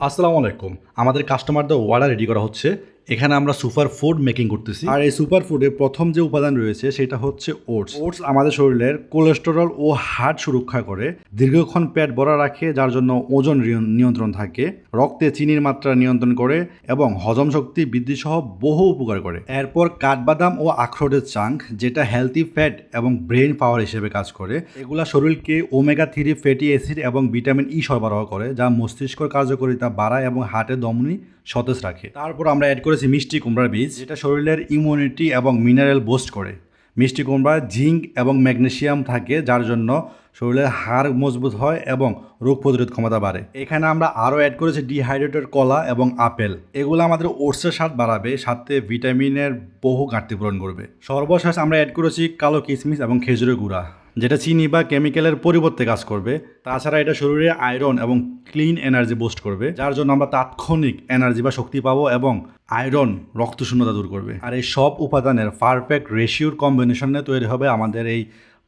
আসসালামু আলাইকুম। আমাদের কাস্টমারদের অর্ডার রেডি করা হচ্ছে। এখানে আমরা সুপার ফুড মেকিং করতেছি। আর এই সুপার ফুডে প্রথম যে উপাদান রয়েছে সেটা হচ্ছে ওটস। ওটস আমাদের শরীরের কোলেস্টেরল ও হার্ট সুরক্ষা করে, দীর্ঘক্ষণ পেট ভরা রাখে যার জন্য ওজন নিয়ন্ত্রণ থাকে, রক্তে চিনির মাত্রা নিয়ন্ত্রণ করে এবং হজম শক্তি বৃদ্ধি সহ বহু উপকার করে। এরপর কাঠবাদাম ও আখরোটের চাঙ্ক, যেটা হেলদি ফ্যাট এবং ব্রেন পাওয়ার হিসেবে কাজ করে। এগুলা শরীরকে ওমেগা 3 ফ্যাটি অ্যাসিড এবং ভিটামিন ই সরবরাহ করে, যা মস্তিষ্কর কার্যকারিতা বাড়ায় এবং হার্টের ধমনী সতেজ রাখে। তারপর আমরা অ্যাড করেছি মিষ্টি কুমড়ার বীজ, যেটা শরীরের ইমিউনিটি এবং মিনারেল বুস্ট করে। মিষ্টি কুমড়ায় জিঙ্ক এবং ম্যাগনেসিয়াম থাকে, যার জন্য শরীরের হাড় মজবুত হয় এবং রোগ প্রতিরোধ ক্ষমতা বাড়ে। এখানে আমরা আরও অ্যাড করেছি ডিহাইড্রেটেড কলা এবং আপেল। এগুলো আমাদের ওটসের স্বাদ বাড়াবে, সাথে ভিটামিনের বহু ঘাটতি পূরণ করবে। সর্বশেষ আমরা অ্যাড করেছি কালো কিশমিশ এবং খেজুরের গুঁড়া, যেটা চিনি বা কেমিক্যালের পরিবর্তে কাজ করবে। তাছাড়া এটা শরীরে আয়রন এবং ক্লিন এনার্জি বুস্ট করবে, যার জন্য আমরা তাৎক্ষণিক এনার্জি বা শক্তি পাবো এবং আয়রন রক্তশূন্যতা দূর করবে। আর এই সব উপাদানের পারফেক্ট রেশিওর কম্বিনেশনে তৈরি হবে আমাদের এই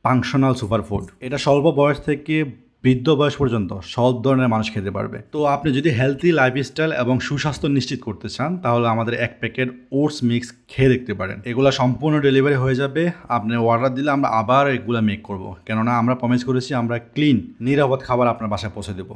ফাংশনাল সুপার ফুড। এটা স্বল্প বয়স থেকে বৃদ্ধ বয়স পর্যন্ত সব ধরনের মানুষ খেতে পারবে। তো আপনি যদি হেলথি লাইফস্টাইল এবং সুস্বাস্থ্য নিশ্চিত করতে চান, তাহলে আমাদের এক প্যাকেট ওটস মিক্স খেয়ে দেখতে পারেন। এগুলা সম্পূর্ণ ডেলিভারি হয়ে যাবে। আপনি অর্ডার দিলে আমরা আবার এগুলা মেক করব, কেননা আমরা প্রমিস করেছি আমরা ক্লিন নিরাপদ খাবার আপনার বাসায় পৌঁছে দেবো।